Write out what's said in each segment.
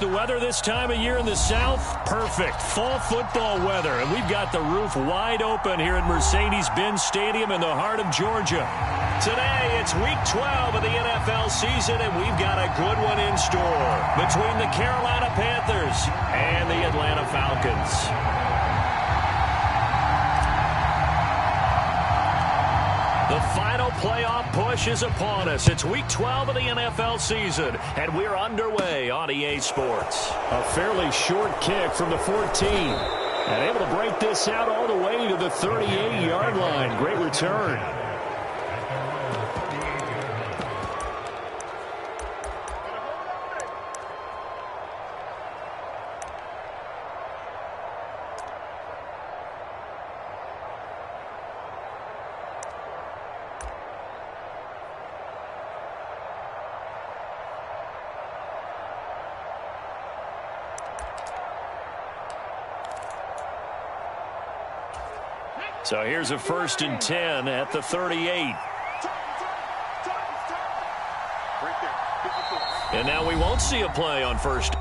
the weather this time of year in the South? Perfect. Fall football weather. And we've got the roof wide open here at Mercedes-Benz Stadium in the heart of Georgia. Today, it's Week 12 of the NFL season, and we've got a good one in store between the Carolina Panthers and the Atlanta Falcons. The final playoff push is upon us. It's Week 12 of the NFL season, and we're underway on EA Sports. A fairly short kick from the 14. And able to break this out all the way to the 38-yard line. Great return. So here's a 1st and 10 at the 38. And now we won't see a play on first.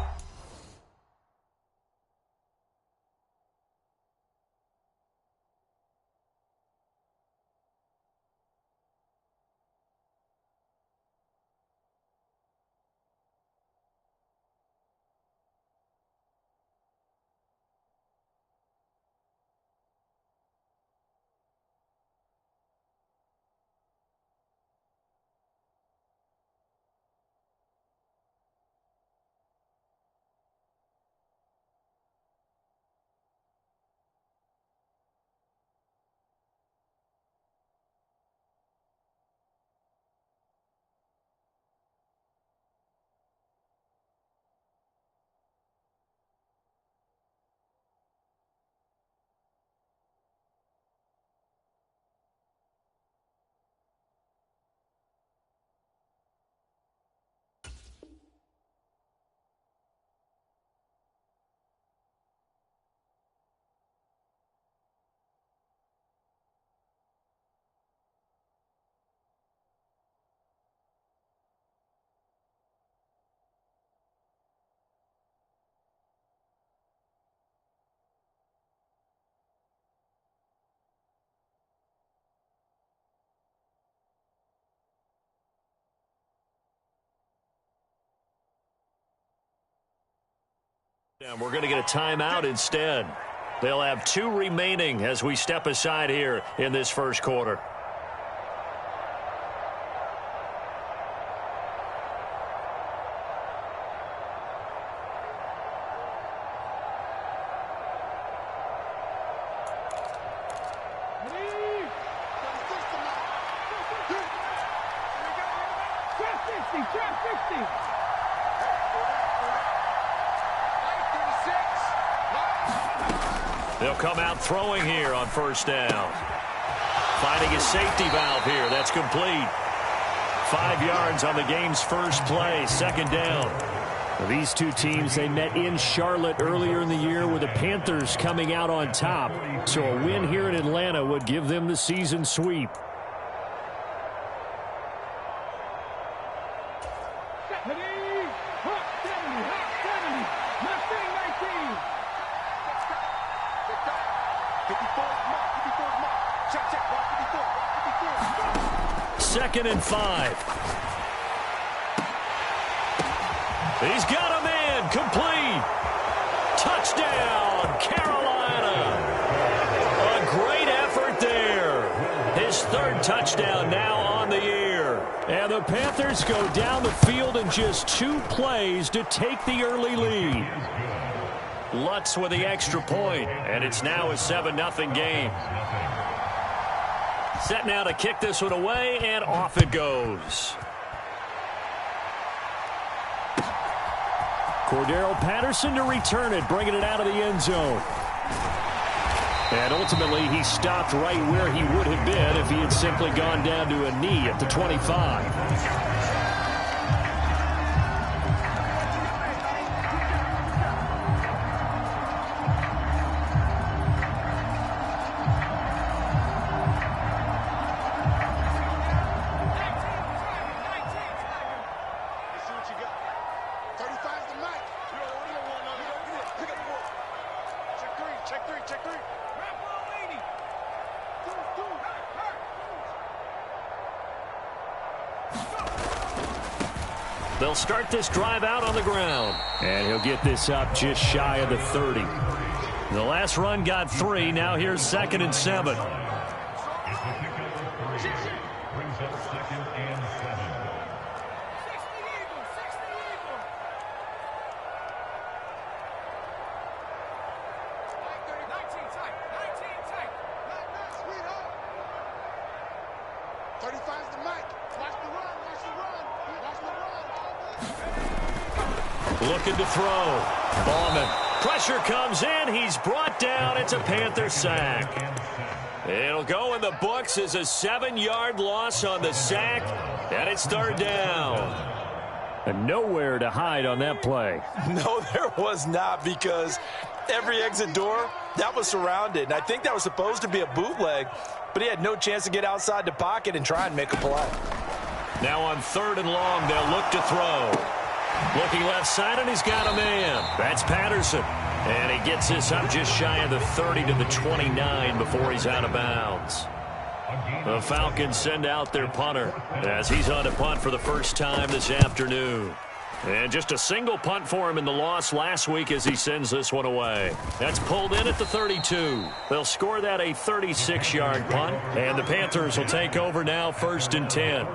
And we're going to get a timeout instead. They'll have 2 remaining as we step aside here in this first quarter. They'll come out throwing here on first down. Finding a safety valve here. That's complete. 5 yards on the game's first play. 2nd down. Well, these two teams, they met in Charlotte earlier in the year with the Panthers coming out on top. So a win here in Atlanta would give them the season sweep. Second and 5. He's got a man. Complete. Touchdown, Carolina. A great effort there. His 3rd touchdown now on the year. And the Panthers go down the field in just 2 plays to take the early lead. Lutz with the extra point, and it's now a 7-0 game. Set now to kick this one away, and off it goes. Cordero Patterson to return it, bringing it out of the end zone. And ultimately, he stopped right where he would have been if he had simply gone down to a knee at the 25. Check three, check three. They'll start this drive out on the ground. And he'll get this up just shy of the 30. The last run got 3. Now here's 2nd and 7. Looking to throw. Ballman. Pressure comes in. He's brought down. It's a Panther sack. It'll go in the books as a 7-yard loss on the sack. And it's 3rd down. And nowhere to hide on that play. No, there was not, because every exit door, that was surrounded. And I think that was supposed to be a bootleg, but he had no chance to get outside the pocket and try and make a play. Now on 3rd and long, they'll look to throw. Looking left side, and he's got a man. That's Patterson. And he gets this up just shy of the 30 to the 29 before he's out of bounds. The Falcons send out their punter as he's on to punt for the first time this afternoon. And just a single punt for him in the loss last week as he sends this one away. That's pulled in at the 32. They'll score that a 36-yard punt, and the Panthers will take over now 1st and 10.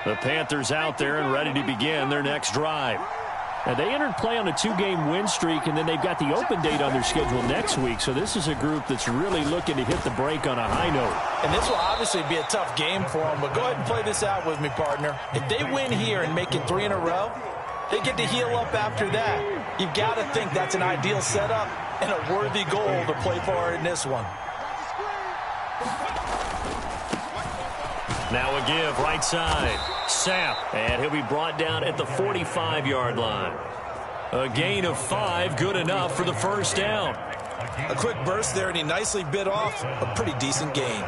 The Panthers out there and ready to begin their next drive. Now, they entered play on a 2-game win streak, and then they've got the open date on their schedule next week. So this is a group that's really looking to hit the break on a high note. And this will obviously be a tough game for them, but go ahead and play this out with me, partner. If they win here and make it 3 in a row, they get to heal up after that. You've got to think that's an ideal setup and a worthy goal to play for in this one. Now a give, right side. Sapp, and he'll be brought down at the 45-yard line. A gain of 5, good enough for the first down. A quick burst there, and he nicely bit off a pretty decent gain.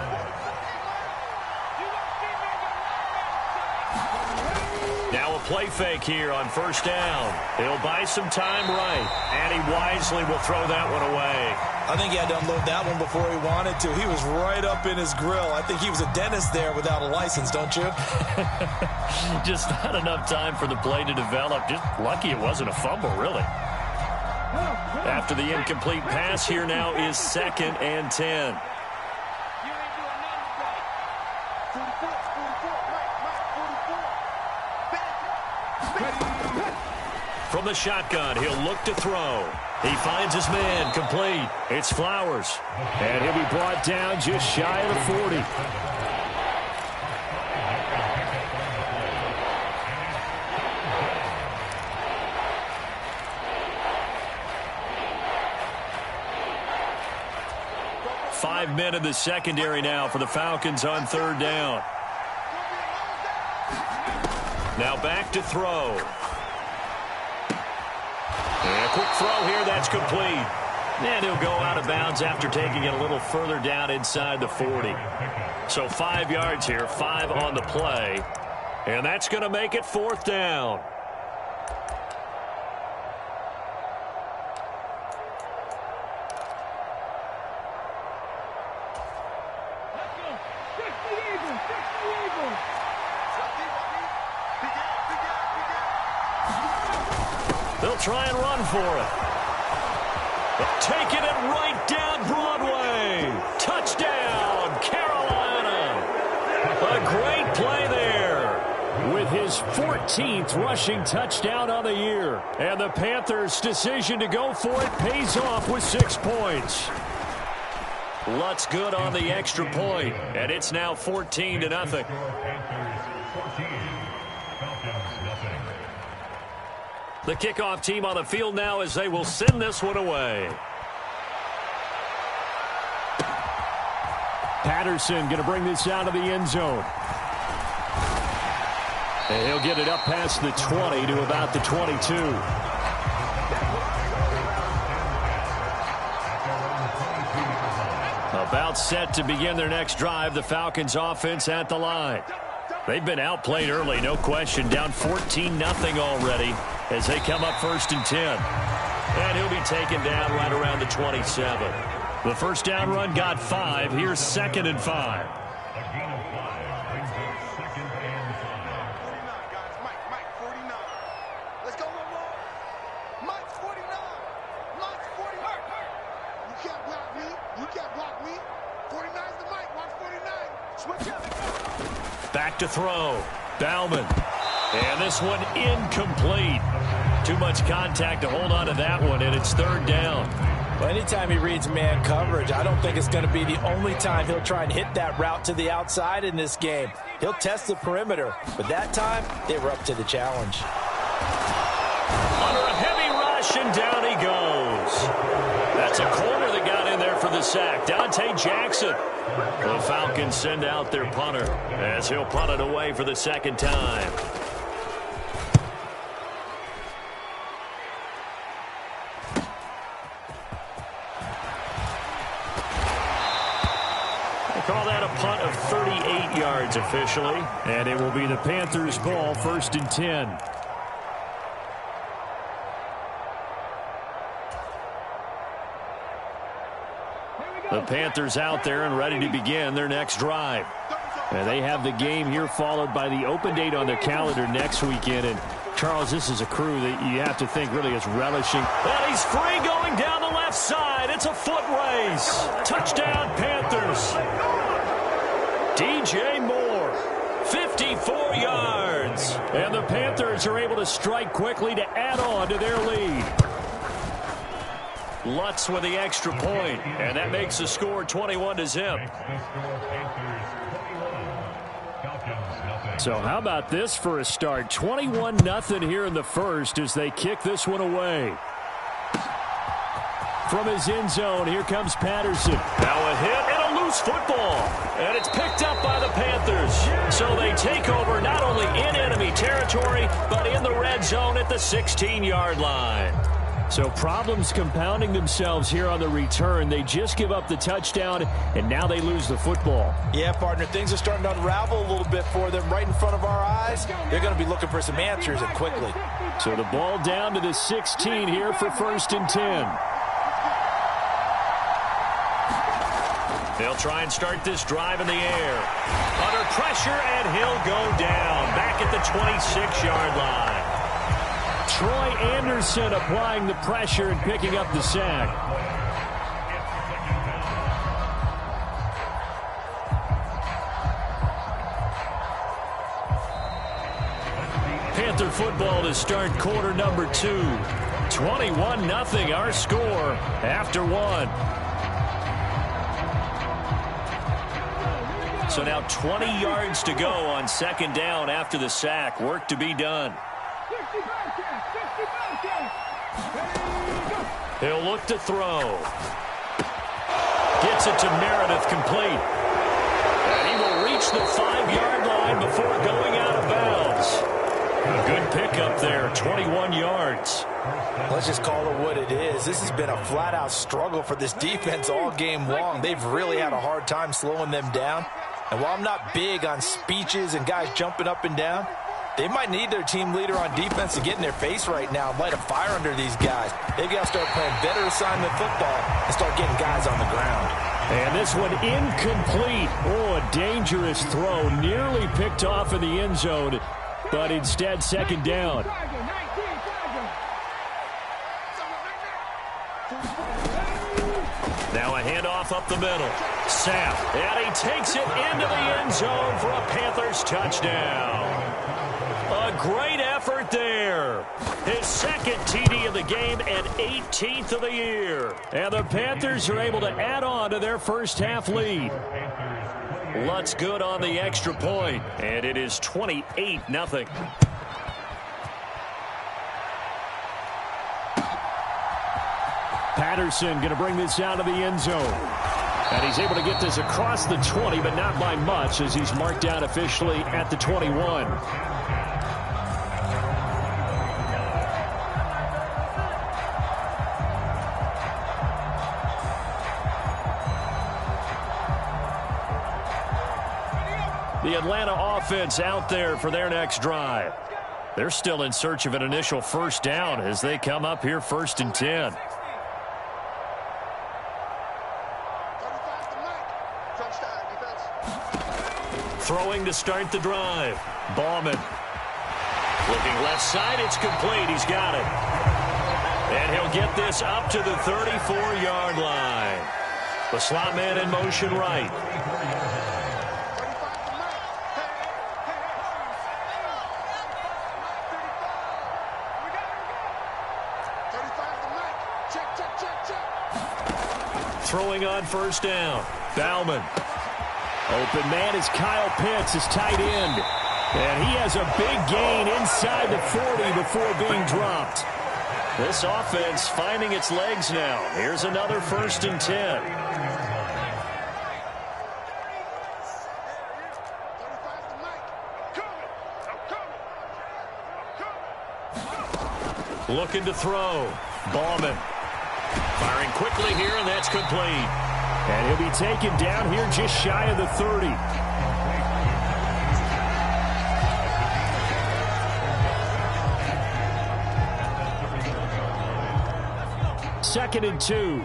Now a play fake here on 1st down. He'll buy some time right, and he wisely will throw that one away. I think he had to unload that one before he wanted to. He was right up in his grill. I think he was a dentist there without a license, don't you? Just not enough time for the play to develop. Just lucky it wasn't a fumble, really. After the incomplete pass, here now is 2nd and 10. From the shotgun, he'll look to throw. He finds his man, complete. It's Flowers. And he'll be brought down just shy of the 40. Five men in the secondary now for the Falcons on 3rd down. Now back to throw. And a quick throw here, that's complete. And he'll go out of bounds after taking it a little further down inside the 40. So 5 yards here, 5 on the play. And that's going to make it 4th down. They'll try and run for it. Taking it right down Broadway. Touchdown, Carolina. A great play there. With his 14th rushing touchdown on the year. And the Panthers' decision to go for it pays off with 6 points. Lutz good on the extra point. And it's now 14-0. The kickoff team on the field now as they will send this one away. Patterson going to bring this out of the end zone. And he'll get it up past the 20 to about the 22. About set to begin their next drive, the Falcons offense at the line. They've been outplayed early, no question. Down 14-0 already as they come up 1st and 10. And he'll be taken down right around the 27. The first down run got 5. Here's 2nd and 5. Back to throw. Bauman. And this one incomplete. Too much contact to hold on to that one, and it's 3rd down. Well, anytime he reads man coverage, I don't think it's going to be the only time he'll try and hit that route to the outside in this game. He'll test the perimeter, but that time, they were up to the challenge. Under a heavy rush, and down he goes. That's a corner that got in there for the sack. Dante Jackson. The Falcons send out their punter as he'll punt it away for the 2nd time. Call that a punt of 38 yards officially. And it will be the Panthers' ball, 1st and 10. The Panthers out there and ready to begin their next drive. And they have the game here followed by the open date on their calendar next weekend. And Charles, this is a crew that you have to think really is relishing. And he's free going down the left side. It's a foot race. Touchdown, Panthers. DJ Moore, 54 yards. And the Panthers are able to strike quickly to add on to their lead. Lutz with the extra point, and that makes the score 21-0. So how about this for a start? 21-0 here in the first as they kick this one away. From his end zone, here comes Patterson. Now a hit and a loose football. And it's picked up by the Panthers. So they take over not only in enemy territory, but in the red zone at the 16-yard line. So problems compounding themselves here on the return. They just give up the touchdown, and now they lose the football. Yeah, partner, things are starting to unravel a little bit for them right in front of our eyes. They're going to be looking for some answers, and quickly. So the ball down to the 16 here for 1st and 10. They'll try and start this drive in the air. Under pressure, and he'll go down. Back at the 26-yard line. Troy Anderson applying the pressure and picking up the sack. Panther football to start quarter number 2. 21-0 our score after 1. So now 20 yards to go on 2nd down after the sack. Work to be done. He'll look to throw. Gets it to Meredith complete. And he will reach the 5-yard line before going out of bounds. A good pickup there, 21 yards. Let's just call it what it is. This has been a flat-out struggle for this defense all game long. They've really had a hard time slowing them down. And while I'm not big on speeches and guys jumping up and down, they might need their team leader on defense to get in their face right now and light a fire under these guys. They've got to start playing better assignment football and start getting guys on the ground. And this one incomplete. Oh, a dangerous throw. Nearly picked off in the end zone, but instead 2nd down. Now a handoff up the middle. Sapp, and he takes it into the end zone for a Panthers touchdown. A great effort there. His 2nd TD of the game and 18th of the year. And the Panthers are able to add on to their first half lead. Lutz good on the extra point, and it is 28-0. Patterson going to bring this out of the end zone. And he's able to get this across the 20, but not by much as he's marked down officially at the 21. The Atlanta offense out there for their next drive. They're still in search of an initial first down as they come up here 1st and 10. Throwing to start the drive. Ballman. Looking left side, it's complete. He's got it. And he'll get this up to the 34-yard line. The slot man in motion right. Throwing on first down. Bauman. Open man is Kyle Pitts, his tight end. And he has a big gain inside the 40 before being dropped. This offense finding its legs now. Here's another 1st and 10. Looking to throw. Ballman. Firing quickly here, and that's complete. And he'll be taken down here just shy of the 30. 2nd and 2.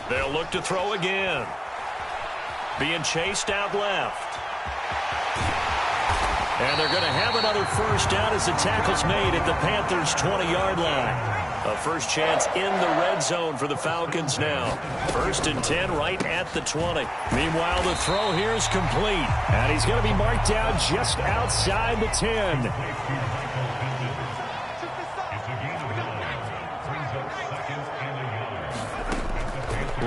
They'll look to throw again. Being chased out left. And they're going to have another first down as the tackle's made at the Panthers' 20-yard line. A first chance in the red zone for the Falcons now. 1st and 10 right at the 20. Meanwhile, the throw here is complete. And he's going to be marked down just outside the 10.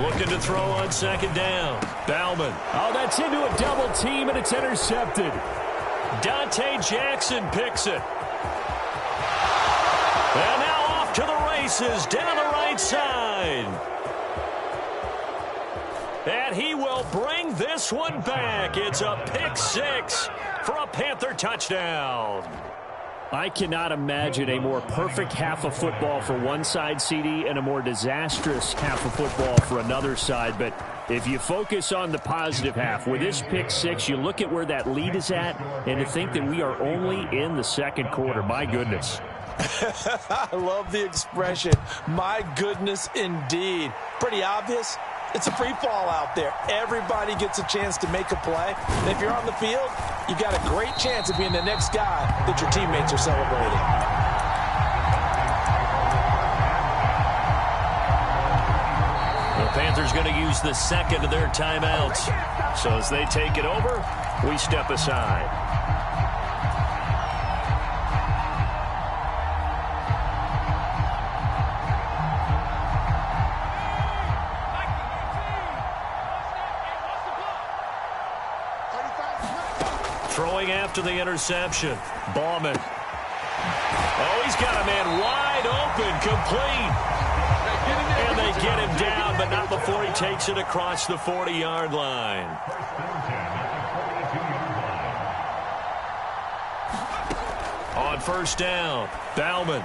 Looking to throw on 2nd down. Bauman. Oh, that's into a double team, and it's intercepted. Dante Jackson picks it. And now off to the races down the right side. And he will bring this one back. It's a pick 6 for a Panther touchdown. I cannot imagine a more perfect half of football for one side, CD, and a more disastrous half of football for another side. But if you focus on the positive half, with this pick 6, you look at where that lead is at, and to think that we are only in the 2nd quarter. My goodness. I love the expression. My goodness, indeed. Pretty obvious. It's a free fall out there. Everybody gets a chance to make a play. And if you're on the field, you've got a great chance of being the next guy that your teammates are celebrating. The Panthers going to use the 2nd of their timeouts. So as they take it over, we step aside. Throwing after the interception. Ballman. Oh, he's got a man wide open, complete. And they get him down, but not before he takes it across the 40-yard line. On first down, Bauman.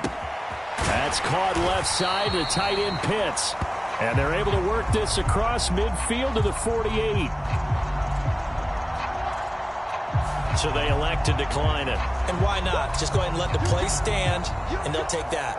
That's caught left side to tight end Pitts. And they're able to work this across midfield to the 48. So they elect to decline it. And why not? Just go ahead and let the play stand, and they'll take that.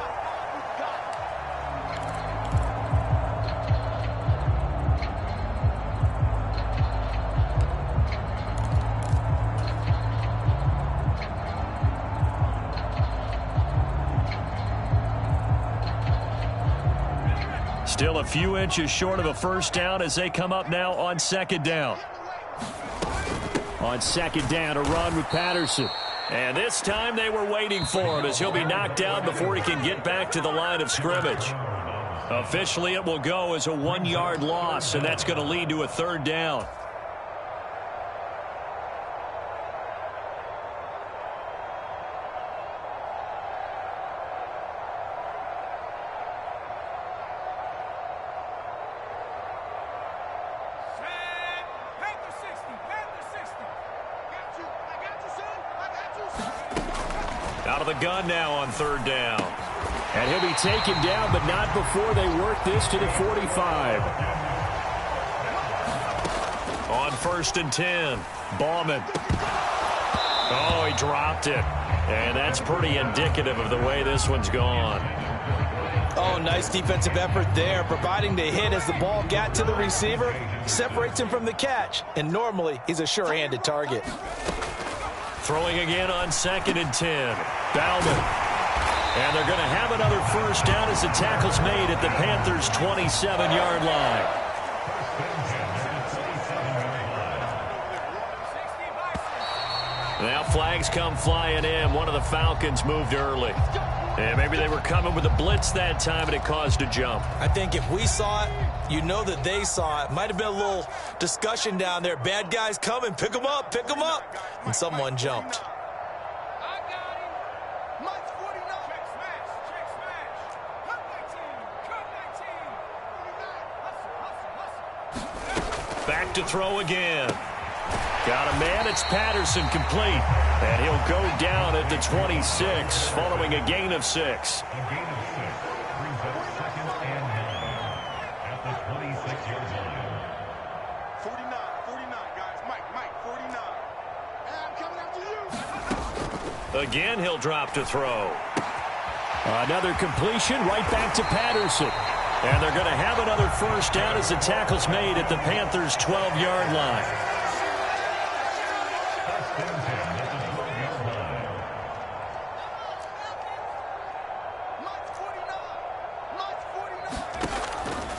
Still a few inches short of a first down as they come up now on 2nd down. On 2nd down, a run with Patterson. And this time they were waiting for him as he'll be knocked down before he can get back to the line of scrimmage. Officially, it will go as a 1-yard loss, and that's going to lead to a 3rd down. Out of the gun now on 3rd down. And he'll be taken down, but not before they work this to the 45. On 1st and 10, Bauman. Oh, he dropped it. And that's pretty indicative of the way this one's gone. Oh, nice defensive effort there, providing the hit as the ball got to the receiver, separates him from the catch, and normally he's a sure-handed target. Throwing again on 2nd and 10, Bauman. And they're going to have another first down as the tackle's made at the Panthers' 27-yard line. Now flags come flying in. One of the Falcons moved early. And maybe they were coming with a blitz that time, and it caused a jump. I think if we saw it, you know that they saw it. Might have been a little discussion down there. Bad guys coming. Pick them up. Pick them up. And someone jumped. Back to throw again. Got a man. It's Patterson, complete. And he'll go down at the 26 following a gain of 6. Again, he'll drop to throw. Another completion right back to Patterson. And they're going to have another first down as the tackle's made at the Panthers' 12-yard line.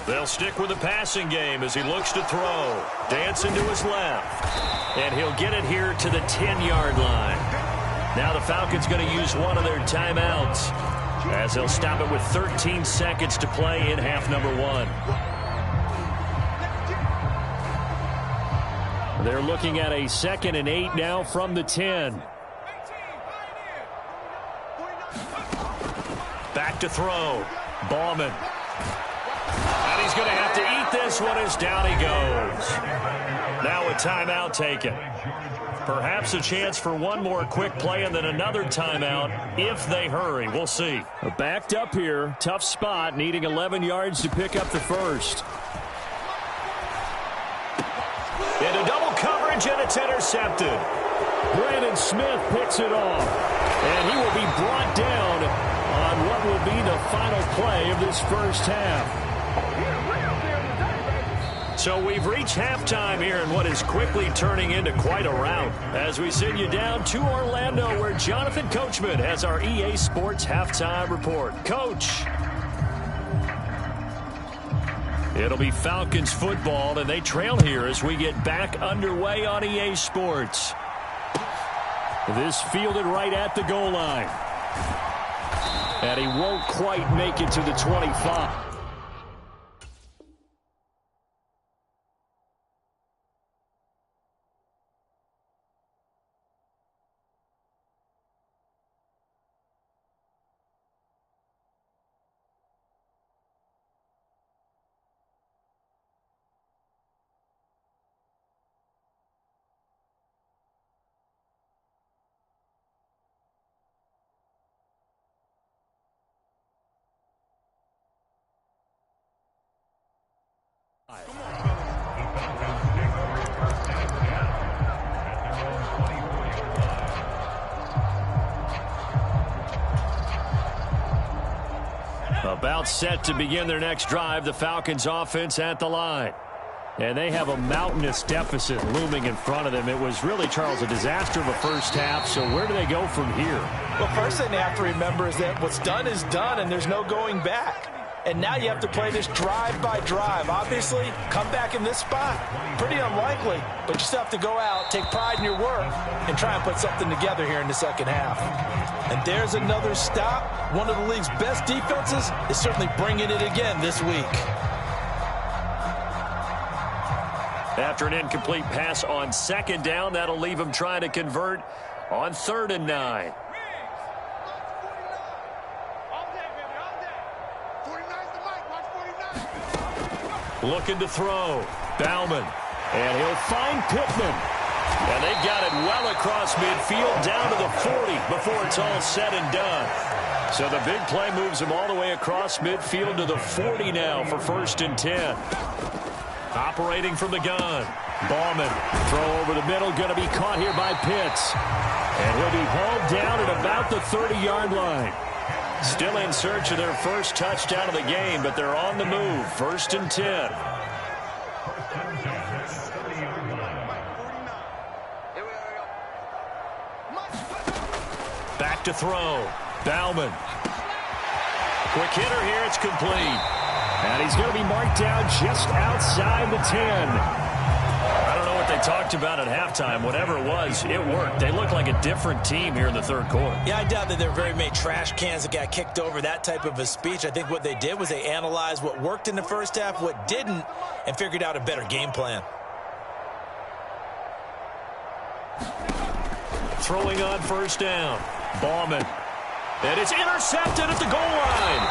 They'll stick with the passing game as he looks to throw. Dancing to his left. And he'll get it here to the 10-yard line. Now the Falcons going to use one of their timeouts as they'll stop it with 13 seconds to play in half number 1. They're looking at a 2nd and 8 now from the 10. Back to throw. Bauman. And he's going to have to eat this one as down he goes. Now a timeout taken. Perhaps a chance for one more quick play and then another timeout if they hurry. We'll see. Backed up here. Tough spot. Needing 11 yards to pick up the first. Into double coverage, and it's intercepted. Brandon Smith picks it off. And he will be brought down on what will be the final play of this first half. So we've reached halftime here in what is quickly turning into quite a rout as we send you down to Orlando where Jonathan Coachman has our EA Sports halftime report. Coach. It'll be Falcons football, and they trail here as we get back underway on EA Sports. This fielded right at the goal line. And he won't quite make it to the 25. About set to begin their next drive, the Falcons offense at the line. And they have a mountainous deficit looming in front of them. It was really, Charles, a disaster of a first half. So where do they go from here? Well, first thing they have to remember is that what's done is done, and there's no going back. And now you have to play this drive by drive. Obviously, come back in this spot. Pretty unlikely, but you still have to go out, take pride in your work, and try and put something together here in the second half. And there's another stop. One of the league's best defenses is certainly bringing it again this week. After an incomplete pass on 2nd down, that'll leave him trying to convert on 3rd and 9. Looking to throw. Bauman. And he'll find Pittman. And they've got it well across midfield down to the 40 before it's all said and done. So the big play moves them all the way across midfield to the 40 now for 1st and 10. Operating from the gun. Ballman, throw over the middle, going to be caught here by Pitts. And he'll be hauled down at about the 30-yard line. Still in search of their first touchdown of the game, but they're on the move. 1st and 10. Back to throw. Bauman. Quick hitter here. It's complete. And he's going to be marked down just outside the 10. I don't know what they talked about at halftime. Whatever it was, it worked. They look like a different team here in the 3rd quarter. Yeah, I doubt that there are very many trash cans that got kicked over, that type of a speech. I think what they did was they analyzed what worked in the first half, what didn't, and figured out a better game plan. Throwing on 1st down. Ballman. And it's intercepted at the goal line.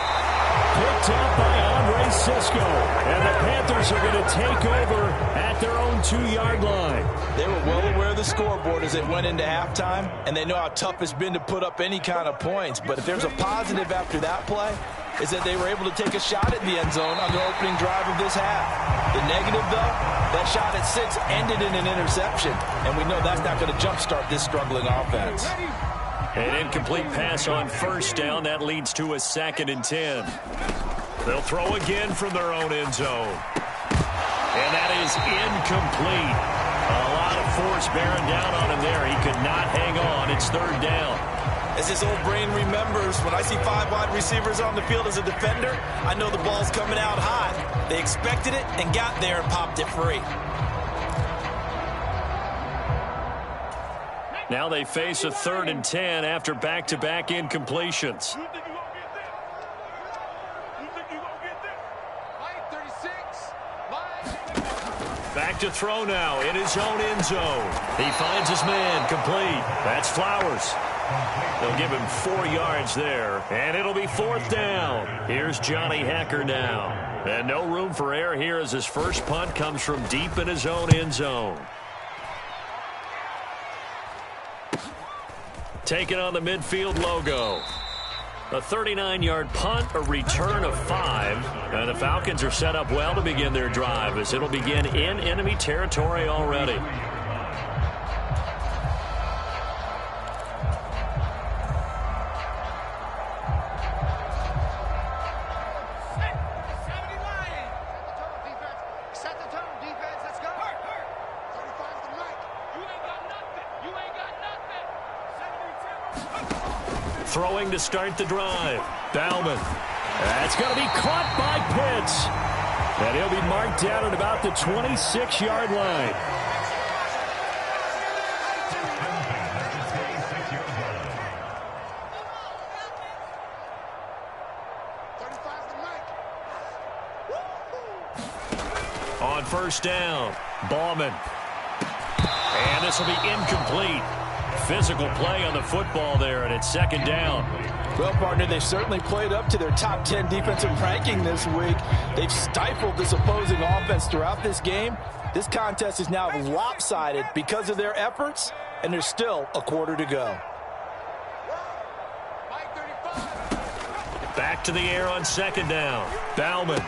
Picked up by Andre Cisco. And the Panthers are going to take over at their own 2-yard line. They were well aware of the scoreboard as they went into halftime, and they know how tough it's been to put up any kind of points. But if there's a positive after that play, is that they were able to take a shot at the end zone on their opening drive of this half. The negative, though, that shot at 6 ended in an interception, and we know that's not going to jumpstart this struggling offense. An incomplete pass on 1st down. That leads to a 2nd and 10. They'll throw again from their own end zone. And that is incomplete. A lot of force bearing down on him there. He could not hang on. It's 3rd down. As his old brain remembers, when I see 5 wide receivers on the field as a defender, I know the ball's coming out hot. They expected it and got there and popped it free. Now they face a 3rd and 10 after back-to-back incompletions. Back to throw now in his own end zone. He finds his man, complete. That's Flowers. They'll give him 4 yards there, and it'll be 4th down. Here's Johnny Hacker now. And no room for error here as his first punt comes from deep in his own end zone. Taking on the midfield logo. A 39-yard punt, a return of 5. And the Falcons are set up well to begin their drive as it'll begin in enemy territory already. Throwing to start the drive. Bauman. That's going to be caught by Pitts. And he'll be marked down at about the 26-yard line. On 1st down, Ballman. And this will be incomplete. Physical play on the football there, and it's 2nd down. Well, partner, they've certainly played up to their top 10 defensive ranking this week. They've stifled this opposing offense throughout this game. This contest is now lopsided because of their efforts, and there's still a quarter to go. Back to the air on 2nd down. Bauman.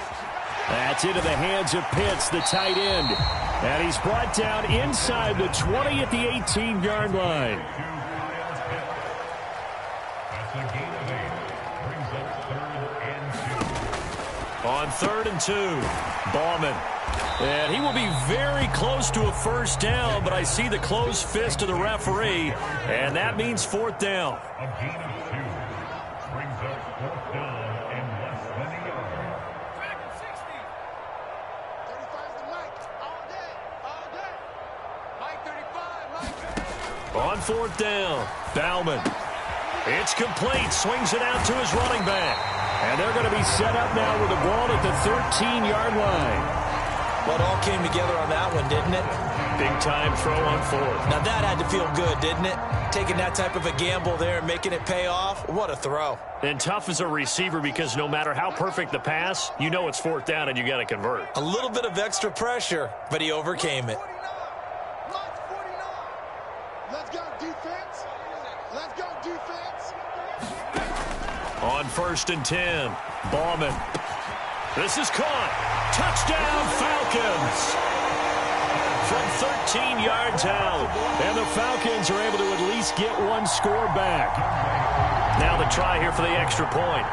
That's into the hands of Pitts, the tight end. And he's brought down inside the 20 at the 18-yard line. On 3rd and 2, Ballman. And he will be very close to a 1st down, but I see the closed fist of the referee, and that means 4th down. On 4th down, Bauman. It's complete. Swings it out to his running back. And they're going to be set up now with the ball at the 13-yard line. Well, it all came together on that one, didn't it? Big-time throw on 4th. Now, that had to feel good, didn't it? Taking that type of a gamble there and making it pay off. What a throw. And tough as a receiver because no matter how perfect the pass, you know it's 4th down and you got to convert. A little bit of extra pressure, but he overcame it. On 1st and 10, Ballman. This is caught. Touchdown, Falcons. From 13 yards out. And the Falcons are able to at least get one score back. Now the try here for the extra point.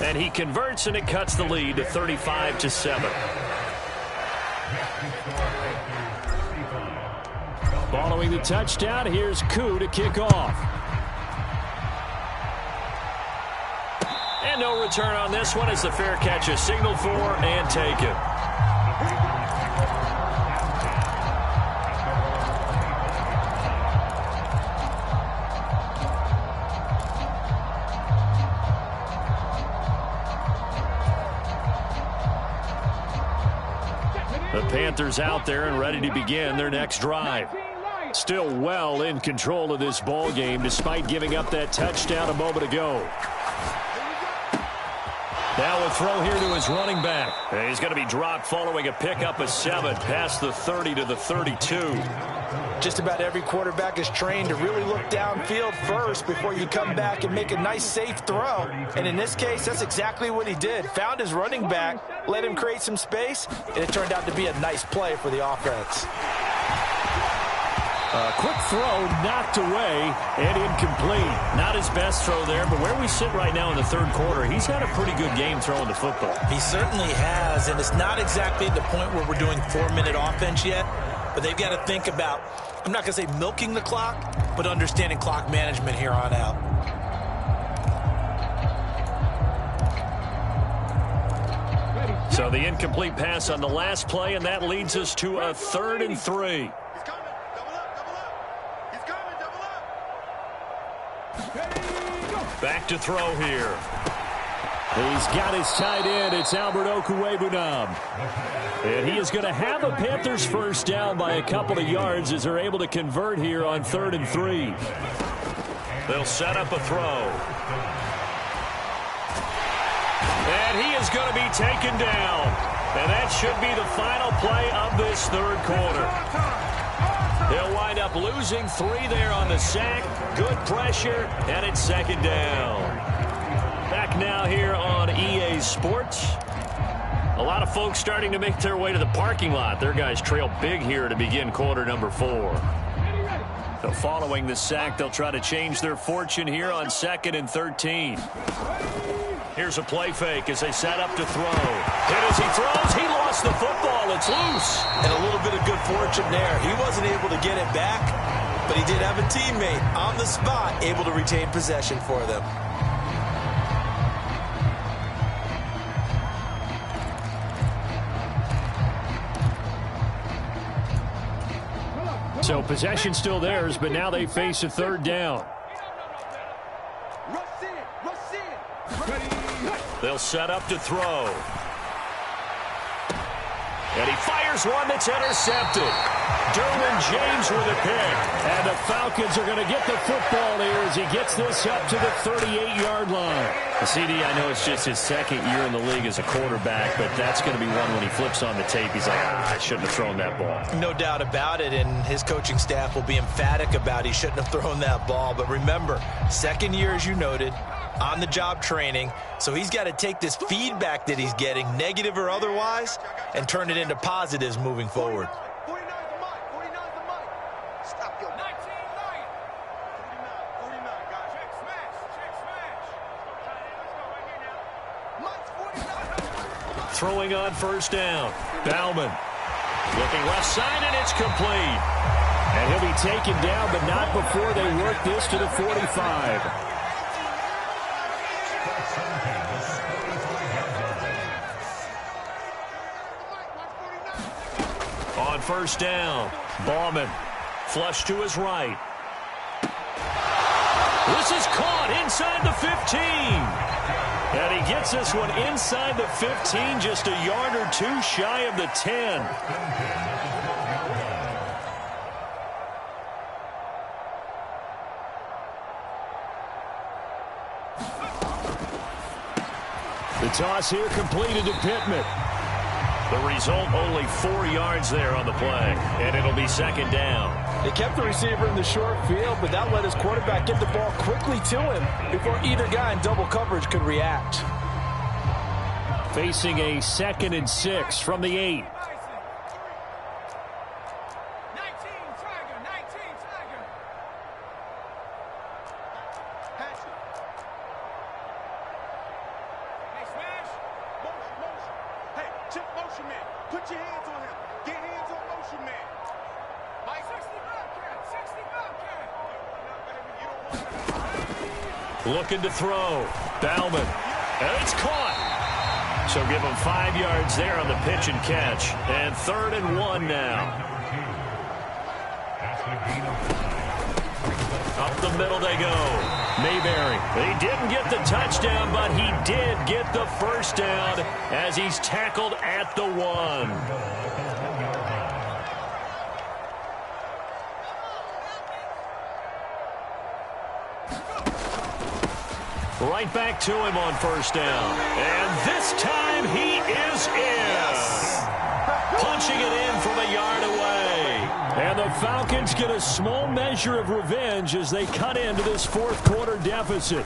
And he converts, and it cuts the lead to 35-7. Following the touchdown, here's Koo to kick off. And no return on this one as the fair catch is signaled for and taken. The Panthers out there and ready to begin their next drive. Still well in control of this ball game despite giving up that touchdown a moment ago. Now a throw here to his running back. And he's going to be dropped following a pickup of 7 past the 30 to the 32. Just about every quarterback is trained to really look downfield first before you come back and make a nice, safe throw. And in this case, that's exactly what he did. Found his running back, let him create some space, and it turned out to be a nice play for the offense. A quick throw knocked away and incomplete. Not his best throw there, but where we sit right now in the third quarter, he's had a pretty good game throwing the football. He certainly has, and it's not exactly at the point where we're doing 4-minute offense yet, but they've got to think about, I'm not going to say milking the clock, but understanding clock management here on out. So the incomplete pass on the last play, and that leads us to a 3rd and 3. Back to throw here. He's got his tight end. It's Albert Okwuegbunam. And he is going to have a Panthers first down by a couple of yards as they're able to convert here on 3rd and 3. They'll set up a throw. And he is going to be taken down. And that should be the final play of this third quarter. They'll wind up losing 3 there on the sack. Good pressure, and it's 2nd down. Back now here on EA Sports. A lot of folks starting to make their way to the parking lot. Their guys trail big here to begin quarter number 4. So following the sack, they'll try to change their fortune here on 2nd and 13. Here's a play fake as they set up to throw. And as he throws, he lost the football. It's loose. And a little bit of good fortune there. He wasn't able to get it back, but he did have a teammate on the spot able to retain possession for them. So possession still theirs, but now they face a 3rd down. They'll set up to throw. And he fires one that's intercepted. Derwin James with a pick. And the Falcons are going to get the football here as he gets this up to the 38-yard line. CD, I know it's just his 2nd year in the league as a quarterback, but that's going to be one when he flips on the tape. He's like, I shouldn't have thrown that ball. No doubt about it, and his coaching staff will be emphatic about he shouldn't have thrown that ball. But remember, 2nd year, as you noted, on-the-job training, so he's got to take this feedback that he's getting, negative or otherwise, and turn it into positives moving forward. Throwing on 1st down. Bauman looking left side, and it's complete. And he'll be taken down, but not before they work this to the 45. On 1st down, Bauman flush to his right. This is caught inside the 15. And he gets this one inside the 15, just a yard or 2 shy of the 10. The toss here completed to Pittman. The result, only 4 yards there on the play. And it'll be 2nd down. They kept the receiver in the short field, but that let his quarterback get the ball quickly to him before either guy in double coverage could react. Facing a 2nd and 6 from the 8. Looking to throw. Bauman. And it's caught. So give him 5 yards there on the pitch and catch. And 3rd and 1 now. Up the middle they go. Mayberry. He didn't get the touchdown, but he did get the first down as he's tackled at the 1. Right back to him on first down. And this time he is in. Punching it in from a yard away. And the Falcons get a small measure of revenge as they cut into this 4th quarter deficit.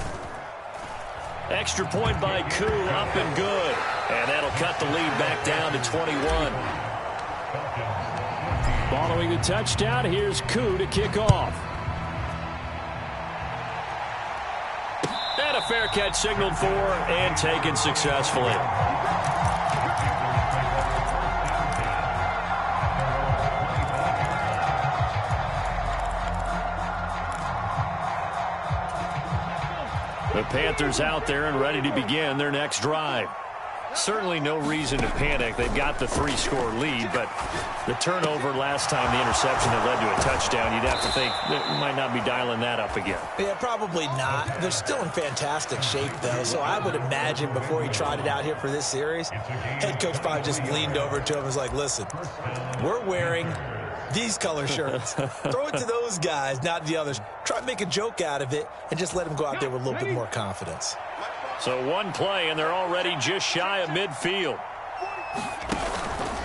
Extra point by Koo, up and good. And that'll cut the lead back down to 21. Following the touchdown, here's Koo to kick off. And a fair catch signaled for and taken successfully. The Panthers out there and ready to begin their next drive. Certainly no reason to panic. They've got the 3-score lead, but the turnover last time, the interception that led to a touchdown, you'd have to think they might not be dialing that up again. Yeah, probably not. They're still in fantastic shape, though, so I would imagine before he tried it out here for this series, head coach probably just leaned over to him and was like, listen, we're wearing these color shirts. Throw it to those guys, not the others. Try to make a joke out of it and just let him go out there with a little bit more confidence. So one play, and they're already just shy of midfield.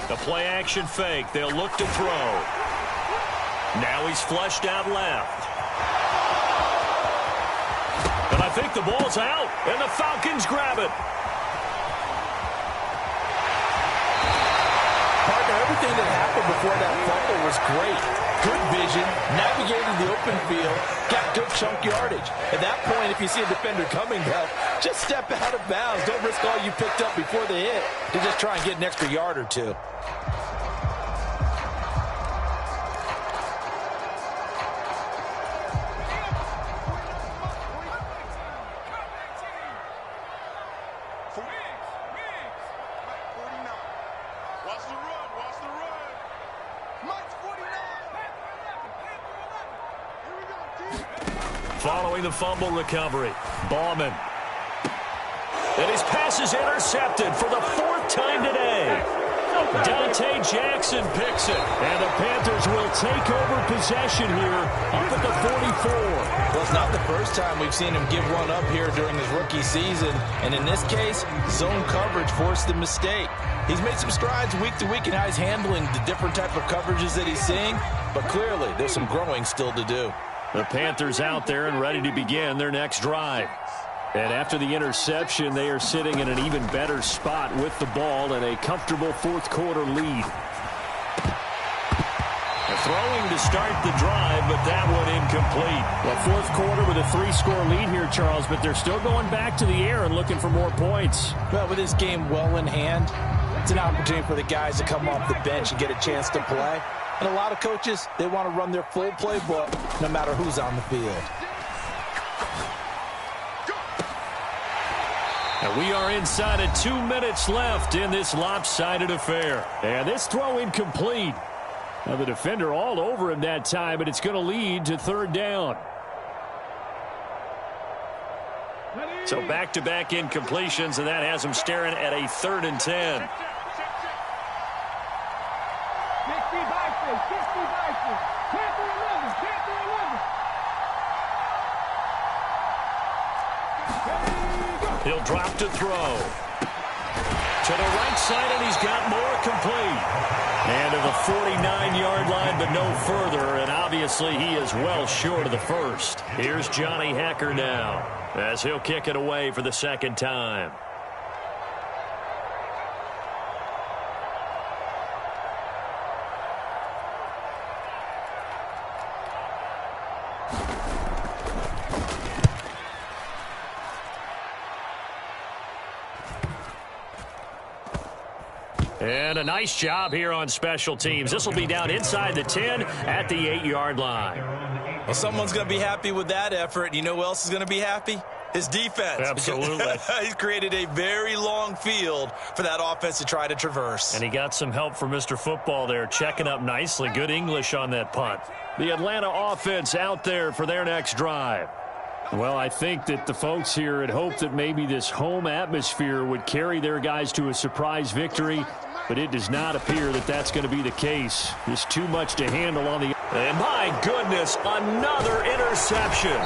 The play-action fake. They'll look to throw. Now he's flushed out left. And I think the ball's out, and the Falcons grab it. Partner, everything that happened before that fumble was great. Good vision, navigated the open field, got good chunk yardage. At that point, if you see a defender coming, though, just step out of bounds. Don't risk all you picked up before the hit to just try and get an extra yard or two. Following the fumble recovery, Bauman. And his pass is intercepted for the 4th time today. Dante Jackson picks it. And the Panthers will take over possession here up at the 44. Well, it's not the first time we've seen him give one up here during his rookie season. And in this case, zone coverage forced the mistake. He's made some strides week to week in how he's handling the different type of coverages that he's seeing. But clearly, there's some growing still to do. The Panthers out there and ready to begin their next drive. And after the interception, they are sitting in an even better spot with the ball and a comfortable 4th quarter lead. They're throwing to start the drive, but that one incomplete. Well, 4th quarter with a 3-score lead here, Charles, but they're still going back to the air and looking for more points. Well, with this game well in hand, it's an opportunity for the guys to come off the bench and get a chance to play. And a lot of coaches, they want to run their full playbook no matter who's on the field. And we are inside of 2 minutes left in this lopsided affair. And this throw incomplete. Now the defender all over him that time, but it's going to lead to 3rd down. So back-to-back incompletions, and that has him staring at a 3rd and 10. He'll drop to throw. To the right side, and he's got more complete. And to the 49-yard line, but no further. And obviously, he is well short of the first. Here's Johnny Hekker now, as he'll kick it away for the second time. And a nice job here on special teams. This will be down inside the 10 at the 8-yard line. Well, someone's going to be happy with that effort. You know who else is going to be happy? His defense. Absolutely. He's created a very long field for that offense to try to traverse. And he got some help from Mr. Football there, checking up nicely. Good English on that punt. The Atlanta offense out there for their next drive. Well, I think that the folks here had hoped that maybe this home atmosphere would carry their guys to a surprise victory, but it does not appear that that's going to be the case. There's too much to handle on the... And my goodness, another interception.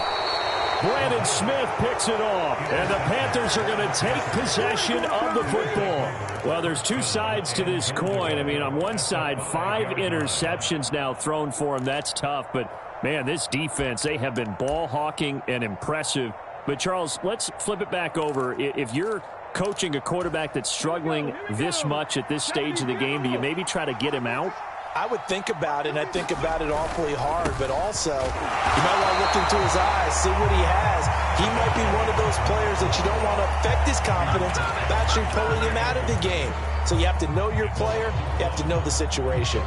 Brandon Smith picks it off, and the Panthers are going to take possession of the football. Well, there's two sides to this coin. I mean, on one side, 5 interceptions now thrown for him. That's tough, but... man, this defense, they have been ball hawking and impressive. But, Charles, let's flip it back over. If you're coaching a quarterback that's struggling this much at this stage of the game, do you maybe try to get him out? I would think about it, and I think about it awfully hard. But also, you might want to look into his eyes, see what he has. He might be one of those players that you don't want to affect his confidence by actually pulling him out of the game. So you have to know your player. You have to know the situation.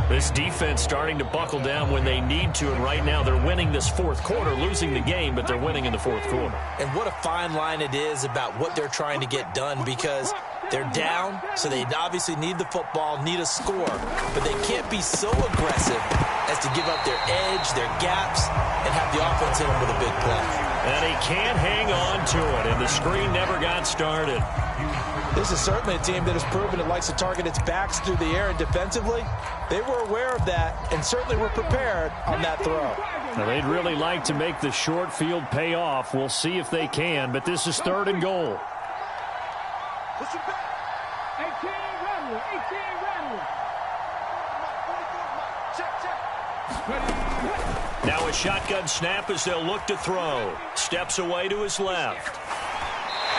This defense starting to buckle down when they need to, and right now they're winning this fourth quarter, losing the game, but they're winning in the fourth quarter. And what a fine line it is about what they're trying to get done, because they're down, so they obviously need the football, need a score, but they can't be so aggressive as to give up their edge, their gaps, and have the offense hit them with a big play. And he can't hang on to it, and the screen never got started. This is certainly a team that has proven it likes to target its backs through the air, and defensively, they were aware of that and certainly were prepared on that throw. Now, they'd really like to make the short field pay off. We'll see if they can, but this is 3rd and goal. Now a shotgun snap as they'll look to throw. Steps away to his left.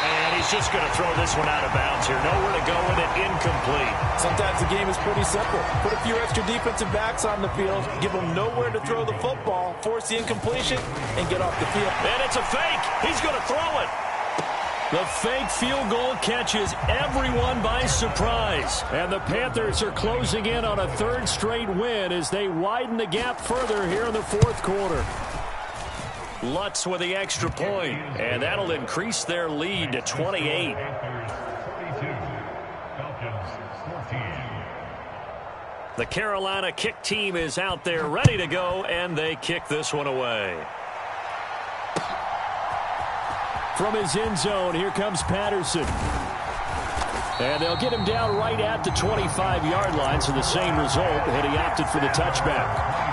And he's just going to throw this one out of bounds here. Nowhere to go with it, incomplete. Sometimes the game is pretty simple. Put a few extra defensive backs on the field, give them nowhere to throw the football, force the incompletion, and get off the field. And it's a fake. He's going to throw it. The fake field goal catches everyone by surprise. And the Panthers are closing in on a 3rd straight win as they widen the gap further here in the 4th quarter. Lutz with the extra point, and that'll increase their lead to 28. The Carolina kick team is out there ready to go, and they kick this one away. From his end zone, here comes Patterson. And they'll get him down right at the 25-yard line, so the same result, and he opted for the touchback.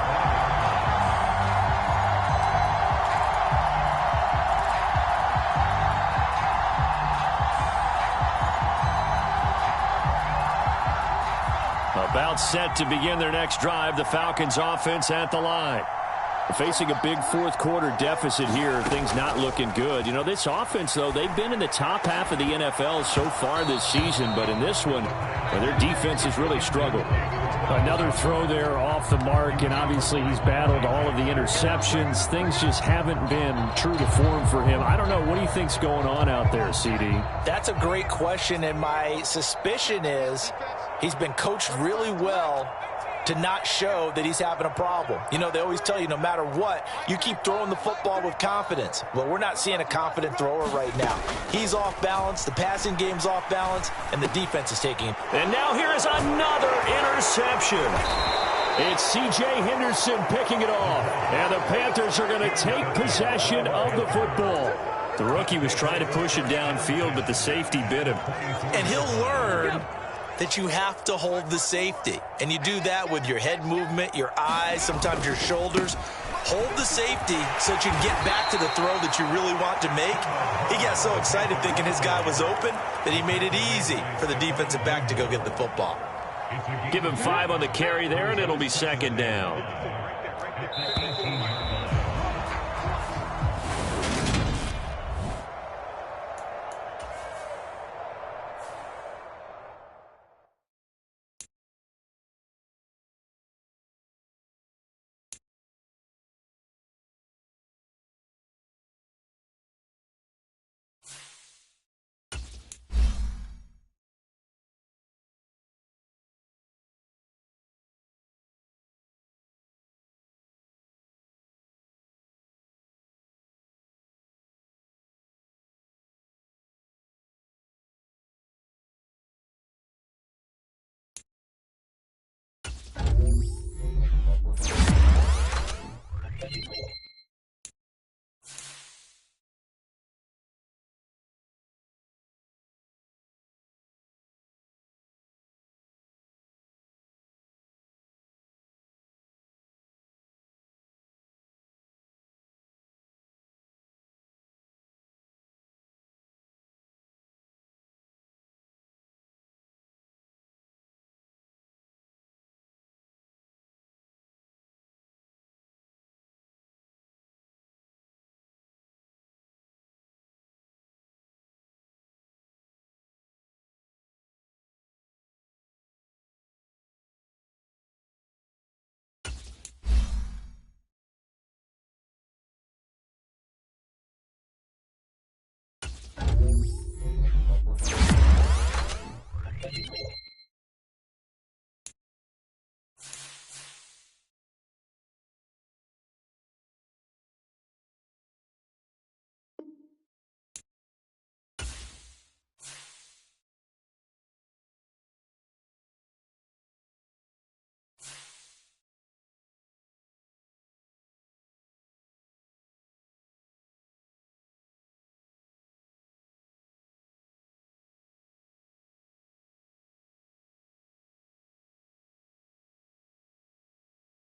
About set to begin their next drive, the Falcons offense at the line. Facing a big 4th quarter deficit here, things not looking good. You know, this offense, though, they've been in the top half of the NFL so far this season, but in this one, well, their defense has really struggled. Another throw there off the mark, and obviously he's battled all of the interceptions. Things just haven't been true to form for him. I don't know. What do you think's going on out there, CD? That's a great question, and my suspicion is he's been coached really well to not show that he's having a problem. You know, they always tell you no matter what, you keep throwing the football with confidence. Well, we're not seeing a confident thrower right now. He's off balance, the passing game's off balance, and the defense is taking him. And now here is another interception. It's C.J. Henderson picking it off, and the Panthers are going to take possession of the football. The rookie was trying to push it downfield, but the safety bit him. And he'll learn that you have to hold the safety. And you do that with your head movement, your eyes, sometimes your shoulders. Hold the safety so that you can get back to the throw that you really want to make. He got so excited thinking his guy was open that he made it easy for the defensive back to go get the football. Give him 5 on the carry there, and it'll be second down.